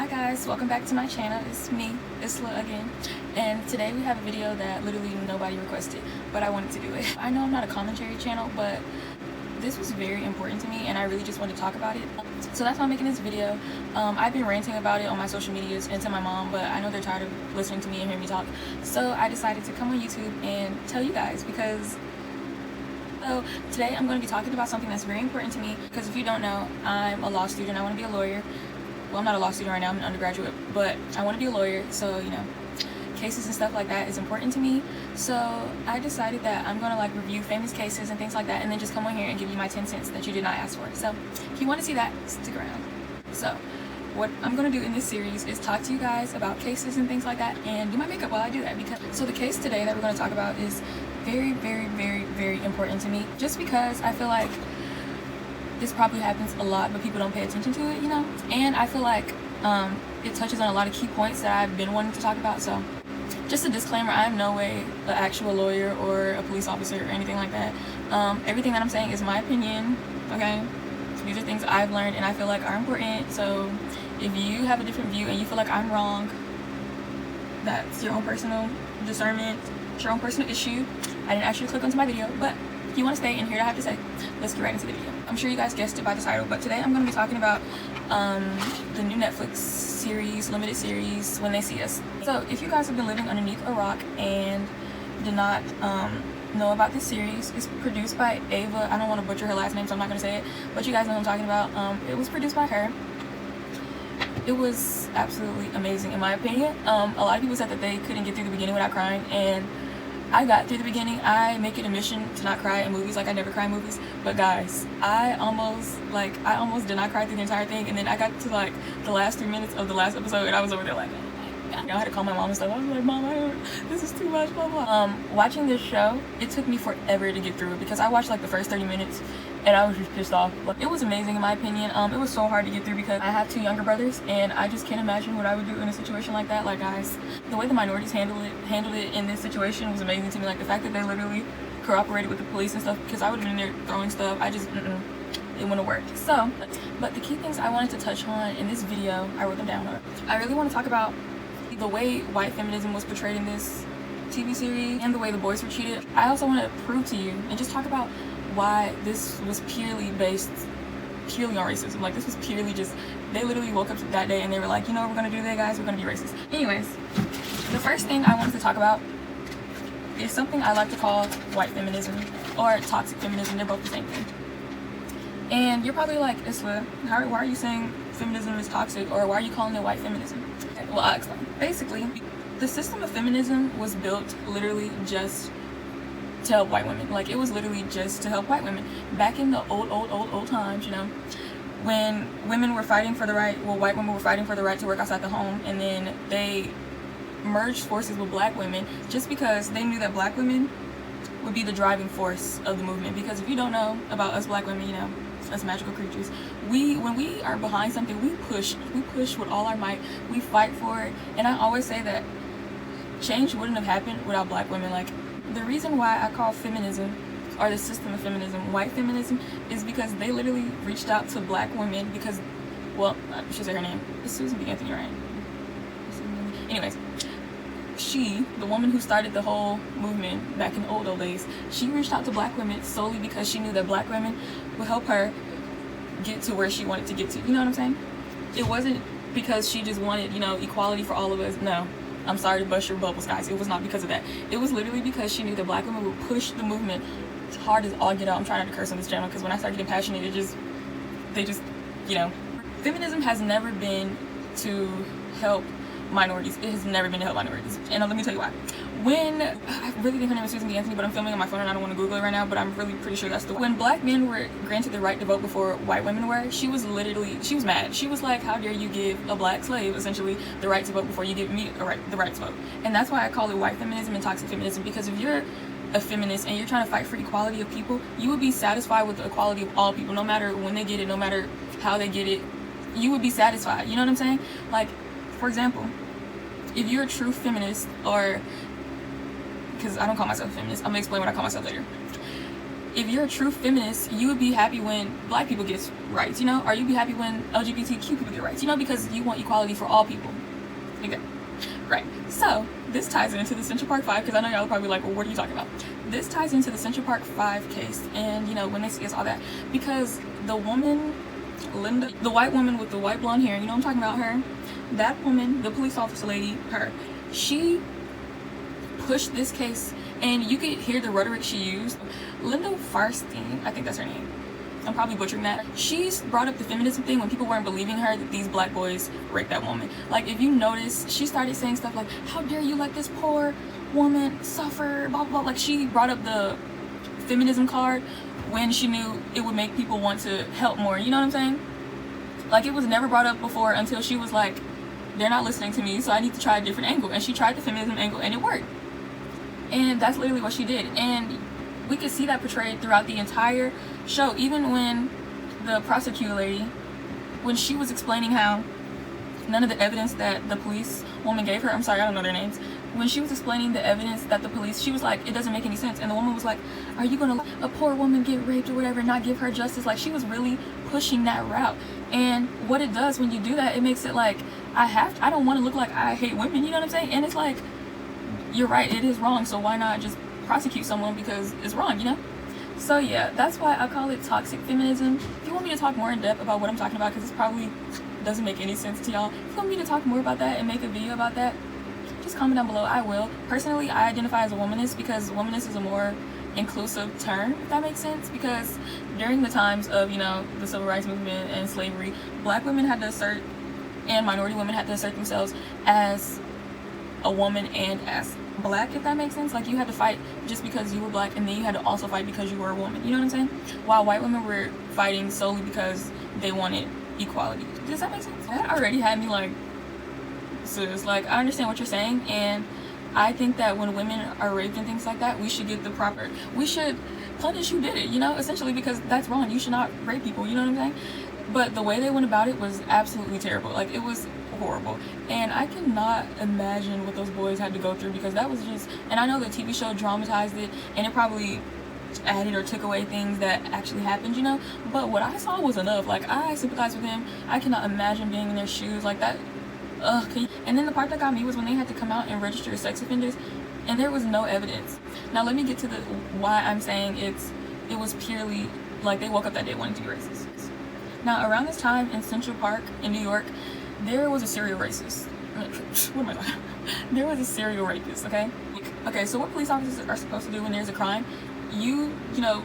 guys, welcome back to my channel. It's me, Isla again, and today we have a video that literally nobody requested, but I wanted to do it. I know I'm not a commentary channel, but this was very important to me and I really just wanted to talk about it. So that's why I'm making this video. I've been ranting about it on my social medias and to my mom, but I know they're tired of listening to me and hearing me talk. So I decided to come on YouTube and tell you guys because so today I'm going to be talking about something that's very important to me because if you don't know, I'm a law student. I want to be a lawyer. Well, I'm not a law student right now, I'm an undergraduate, but I want to be a lawyer, so you know, cases and stuff like that is important to me. So I decided that I'm going to like review famous cases and things like that and then just come on here and give you my 10 cents that you did not ask for. So if you want to see that, stick around. So what I'm going to do in this series is talk to you guys about cases and things like that and do my makeup while I do that. Because so the case today that we're going to talk about is very, very, very, very important to me, just because I feel like this probably happens a lot but people don't pay attention to it, you know, and I feel like it touches on a lot of key points that I've been wanting to talk about. So just a disclaimer, I am no way an actual lawyer or a police officer or anything like that. Everything that I'm saying is my opinion, okay? These are things I've learned and I feel like are important. So if you have a different view and you feel like I'm wrong, that's your own personal discernment, it's your own personal issue. I didn't actually click onto my video, but if you want to stay and hear what I have to say, let's get right into the video. I'm sure you guys guessed it by the title, but today I'm going to be talking about the new Netflix series, limited series, When They See Us. So if you guys have been living underneath a rock and did not know about this series, it's produced by Ava. I don't want to butcher her last name, so I'm not going to say it, but you guys know what I'm talking about. It was produced by her. It was absolutely amazing in my opinion. A lot of people said that they couldn't get through the beginning without crying, and I got through the beginning. I make it a mission to not cry in movies. Like, I never cry in movies, but guys, I almost did not cry through the entire thing, and then I got to like the last 3 minutes of the last episode and I was over there like, oh my God. I had to call my mom and stuff. I was like, Mom, this is too much, blah blah. Watching this show, it took me forever to get through it because I watched like the first 30 minutes and I was just pissed off. But it was amazing in my opinion. It was so hard to get through because I have 2 younger brothers and I just can't imagine what I would do in a situation like that. Like, guys, the way the minorities handled it in this situation was amazing to me. Like, the fact that they literally cooperated with the police and stuff, because I would have been in there throwing stuff. I just, it wouldn't have worked. So, but the key things I wanted to touch on in this video, I wrote them down. I really want to talk about the way white feminism was portrayed in this TV series and the way the boys were treated. I also want to prove to you and just talk about why this was purely based on racism. Like, this was purely just, they literally woke up that day and they were like, you know what we're gonna do today, guys? We're gonna be racist. Anyways, the first thing I wanted to talk about is something I like to call white feminism or toxic feminism. They're both the same thing. And you're probably like, Isla, why are you saying feminism is toxic, or why are you calling it white feminism? Well, I'll explain. Basically, the system of feminism was built literally just to help white women. Like, it was literally just to help white women. Back in the old times, you know, when women were fighting for the right, well, white women were fighting for the right to work outside the home, and then they merged forces with black women just because they knew that black women would be the driving force of the movement. Because if you don't know about us black women, you know, us magical creatures, when we are behind something, we push with all our might, we fight for it. And I always say that change wouldn't have happened without black women. Like, the reason why I call feminism, or the system of feminism, white feminism, is because they literally reached out to black women because, well, I should say her name, it's Susan B. Anthony, right? Anyways, she, the woman who started the whole movement back in the old days, she reached out to black women solely because she knew that black women would help her get to where she wanted to get to. You know what I'm saying? It wasn't because she just wanted, you know, equality for all of us. No. I'm sorry to bust your bubbles, guys. It was not because of that. It was literally because she knew that black women would push the movement as hard as all get out. I'm trying not to curse on this channel because when I start getting passionate, they just, you know. Feminism has never been to help minorities. It has never been to help minorities. And let me tell you why. When, I really think her name is Susan B. Anthony, but I'm filming on my phone and I don't want to Google it right now, but I'm really pretty sure that's the one. When black men were granted the right to vote before white women were, she was mad. She was like, how dare you give a black slave, essentially, the right to vote before you give me the right to vote. And that's why I call it white feminism and toxic feminism, because if you're a feminist and you're trying to fight for equality of people, you would be satisfied with the equality of all people, no matter when they get it, no matter how they get it, you would be satisfied. You know what I'm saying? Like, for example, if you're a true feminist, or because I don't call myself a feminist, I'm gonna explain what I call myself later. if you're a true feminist, you would be happy when black people get rights, you know, or you'd be happy when LGBTQ people get rights, you know, because you want equality for all people. Okay, right. So this ties into the Central Park 5, because I know y'all are probably like, well, what are you talking about? This ties into the Central Park 5 case, and you know, when they see us all that, because the woman, Linda, the white woman with the white blonde hair, you know what I'm talking about, her, that woman, the police officer lady, her, she pushed this case, and you could hear the rhetoric she used. Linda Farstein, I think that's her name, I'm probably butchering that. She's brought up the feminism thing when people weren't believing her that these black boys raped that woman. Like, if you notice, she started saying stuff like, how dare you let this poor woman suffer, blah, blah, blah. Like, she brought up the feminism card when she knew it would make people want to help more, you know what I'm saying? Like, it was never brought up before until she was like, they're not listening to me, so I need to try a different angle. And she tried the feminism angle, and it worked. And that's literally what she did. And we could see that portrayed throughout the entire show. Even when the prosecutor lady, when she was explaining how none of the evidence that the police woman gave her, I'm sorry, I don't know their names, when she was explaining the evidence that the police, she was like, it doesn't make any sense. And the woman was like, are you gonna let a poor woman get raped or whatever and not give her justice? Like, she was really pushing that route. And what it does when you do that, it makes it like, I don't want to look like I hate women, you know what I'm saying? And it's like, you're right, it is wrong, so why not just prosecute someone because it's wrong, you know? So yeah, that's why I call it toxic feminism. If you want me to talk more in depth about what I'm talking about, because this probably doesn't make any sense to y'all, if you want me to talk more about that and make a video about that, just comment down below. I will. Personally, I identify as a womanist because womanist is a more inclusive term, if that makes sense, because during the times of, you know, the civil rights movement and slavery, black women had to assert, and minority women had to assert themselves as a woman and as black, if that makes sense. Like, you had to fight just because you were black, and then you had to also fight because you were a woman, you know what I'm saying? While white women were fighting solely because they wanted equality. Does that make sense? That already had me like, sis, like, I understand what you're saying, and I think that when women are raped and things like that, we should get the proper, we should punish who did it, you know, essentially, because that's wrong. You should not rape people, you know what I'm saying? But the way they went about it was absolutely terrible. Like, it was horrible, and I cannot imagine what those boys had to go through, because that was just, and I know the TV show dramatized it, and it probably added or took away things that actually happened, you know, but what I saw was enough. Like, I sympathize with them. I cannot imagine being in their shoes like that. And then the part that got me was when they had to come out and register as sex offenders, and there was no evidence. Now let me get to the why I'm saying it was purely like they woke up that day wanting to be racist. Now, around this time in Central Park in New York, there was a serial racist. What am I talking about? There was a serial rapist, okay? Okay, so what police officers are supposed to do when there's a crime, you know,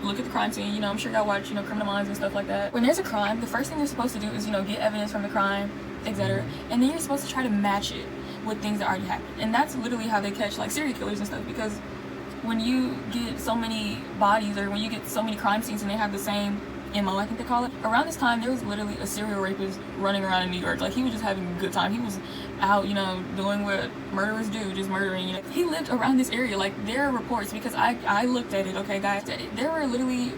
look at the crime scene. You know, I'm sure y'all watch, you know, Criminal Minds and stuff like that. When there's a crime, the first thing they're supposed to do is, you know, get evidence from the crime, etc. And then you're supposed to try to match it with things that already happened. And that's literally how they catch, like, serial killers and stuff, because when you get so many bodies, or when you get so many crime scenes and they have the same MO, I think they call it. Around this time, there was literally a serial rapist running around in New York. Like, he was just having a good time. He was out, you know, doing what murderers do, just murdering, you know. He lived around this area. Like, there are reports, because I looked at it, okay, guys. There were literally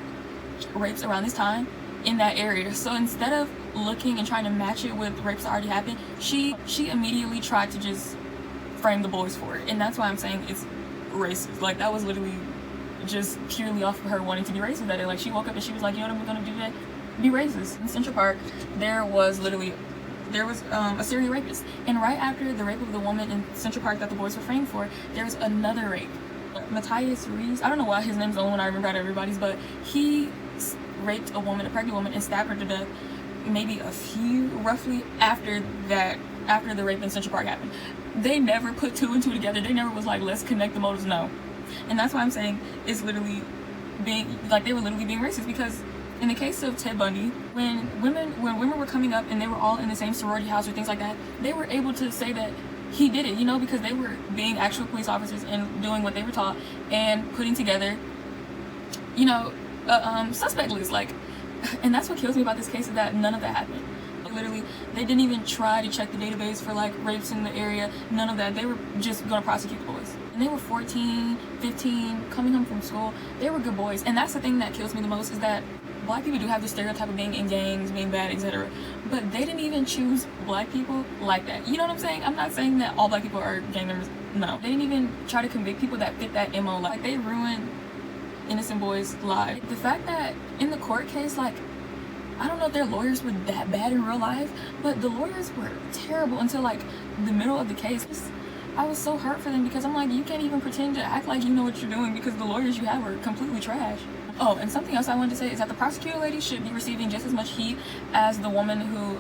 rapes around this time in that area. So instead of looking and trying to match it with rapes that already happened, she immediately tried to just frame the boys for it. And that's why I'm saying it's racist. Like, that was literally just purely off of her wanting to be racist that day. Like, she woke up and she was like, you know what I'm gonna do today? Be racist. In Central Park, there was a serial rapist, and right after the rape of the woman in Central Park that the boys were framed for, there was another rape. Matthias Reeves, I don't know why his name's the only one I remember out of everybody's, but he raped a woman, a pregnant woman, and stabbed her to death maybe roughly after the rape in Central Park happened. They never put two and two together. They never was like, let's connect the motives. No. And that's why I'm saying it's literally being, like, they were literally being racist, because in the case of Ted Bundy, when women were coming up and they were all in the same sorority house or things like that, they were able to say that he did it, you know, because they were being actual police officers and doing what they were taught and putting together, you know, suspect list. Like, and that's what kills me about this case, is that none of that happened. Literally, they didn't even try to check the database for, like, rapes in the area. None of that. They were just gonna prosecute the boys. And they were 14, 15, coming home from school. They were good boys. And that's the thing that kills me the most, is that black people do have the stereotype of being in gangs, being bad, etc. But they didn't even choose black people like that. You know what I'm saying? I'm not saying that all black people are gang members. No. They didn't even try to convict people that fit that MO. Like, they ruined innocent boys' lives. The fact that in the court case, like, I don't know if their lawyers were that bad in real life, but the lawyers were terrible until like the middle of the case. I was so hurt for them because I'm like, you can't even pretend to act like you know what you're doing because the lawyers you have are completely trash. Oh, and something else I wanted to say is that the prosecutor lady should be receiving just as much heat as the woman who,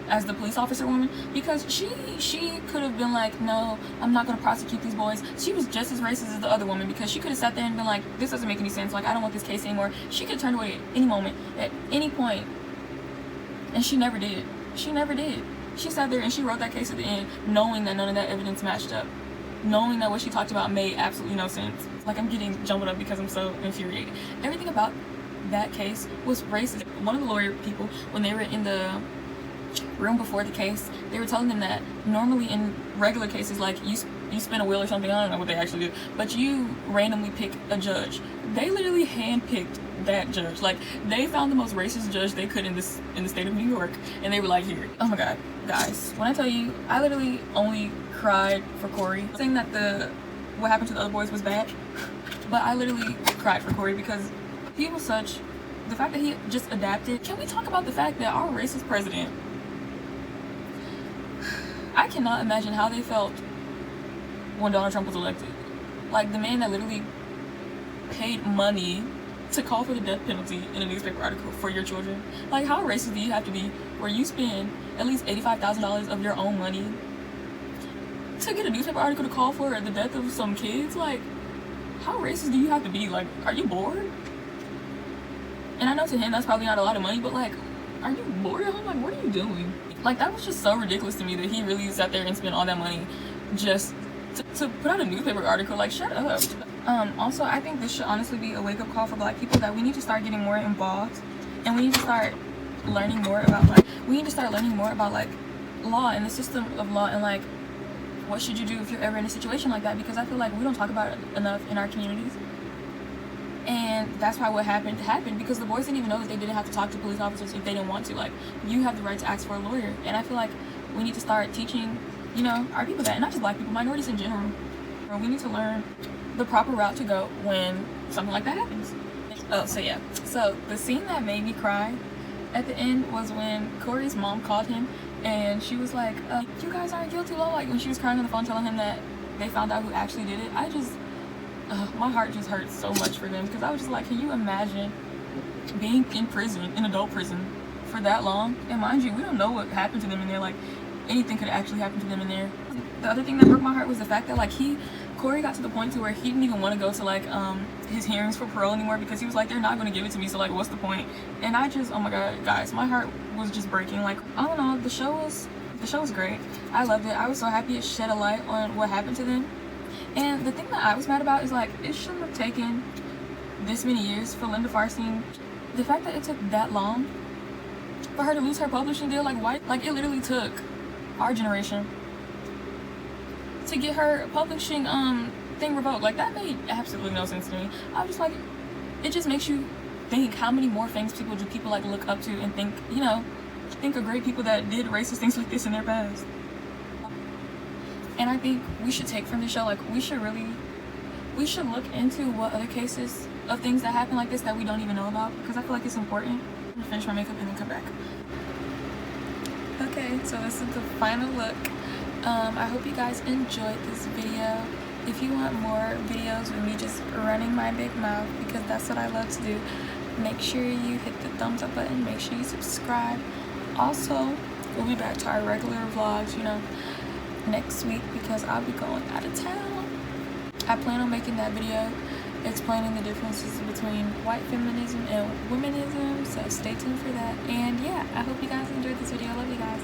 as the police officer woman, because she could have been like, no, I'm not going to prosecute these boys. She was just as racist as the other woman because she could have sat there and been like, this doesn't make any sense. Like, I don't want this case anymore. She could have turned away at any moment, at any point, and she never did. She never did. She sat there and she wrote that case at the end, knowing that none of that evidence matched up. Knowing that what she talked about made absolutely no sense. Like, I'm getting jumbled up because I'm so infuriated. Everything about that case was racist. One of the lawyer people, when they were in the room before the case, they were telling them that normally in regular cases, like you spin a wheel or something, I don't know what they actually do, but you randomly pick a judge. They literally handpicked that judge. Like, they found the most racist judge they could in the state of New York, and they were like, here. Oh my god, guys, when I tell you, I literally only cried for Corey, saying that what happened to the other boys was bad, but I literally cried for Corey because he was the fact that he just adapted. Can we talk about the fact that our racist president, I cannot imagine how they felt when Donald Trump was elected. Like, the man that literally paid money to call for the death penalty in a newspaper article for your children. Like, how racist do you have to be where you spend at least $85,000 of your own money to get a newspaper article to call for the death of some kids? Like, how racist do you have to be? Like, are you bored? And I know to him that's probably not a lot of money, but like, are you bored at home? Like, what are you doing? Like, that was just so ridiculous to me that he really sat there and spent all that money just to put out a newspaper article. Like, shut up. Also, I think this should honestly be a wake-up call for black people that we need to start getting more involved, and we need to start learning more about like law and the system of law, and like what should you do if you're ever in a situation like that, because I feel like we don't talk about it enough in our communities. And that's why what happened because the boys didn't even know that they didn't have to talk to police officers if they didn't want to. Like, you have the right to ask for a lawyer, and I feel like we need to start teaching, you know, our people that, and not just black people, minorities in general. We need to learn the proper route to go when something like that happens. Oh, so yeah. So the scene that made me cry at the end was when Corey's mom called him and she was like, you guys aren't guilty, Lo. Like, when she was crying on the phone telling him that they found out who actually did it, I just, my heart just hurt so much for them, because I was just like, can you imagine being in prison, in adult prison, for that long? And mind you, we don't know what happened to them in there. Like, anything could actually happen to them in there. The other thing that broke my heart was the fact that like Corey got to the point to where he didn't even want to go to like his hearings for parole anymore, because he was like, they're not going to give it to me, so like, what's the point? And I just, oh my god, guys, my heart was just breaking. Like, all in all, the show was great. I loved it. I was so happy it shed a light on what happened to them. And the thing that I was mad about is like, it shouldn't have taken this many years for Linda Farstein. The fact that it took that long for her to lose her publishing deal, like, why? Like, it literally took our generation to get her publishing thing revoked. Like, that made absolutely no sense to me. I was just like, it just makes you think how many more things people like look up to and think, you know, think of great people that did racist things like this in their past. And I think we should take from the show, like, we should look into what other cases of things that happen like this that we don't even know about, because I feel like it's important. I'm gonna finish my makeup and then come back. Okay, so this is the final look. I hope you guys enjoyed this video. If you want more videos with me just running my big mouth, because that's what I love to do, make sure you hit the thumbs up button, make sure you subscribe. Also, we'll be back to our regular vlogs, you know, next week, because I'll be going out of town. I plan on making that video explaining the differences between white feminism and womanism, so stay tuned for that. And yeah, I hope you guys enjoyed this video. I love you guys.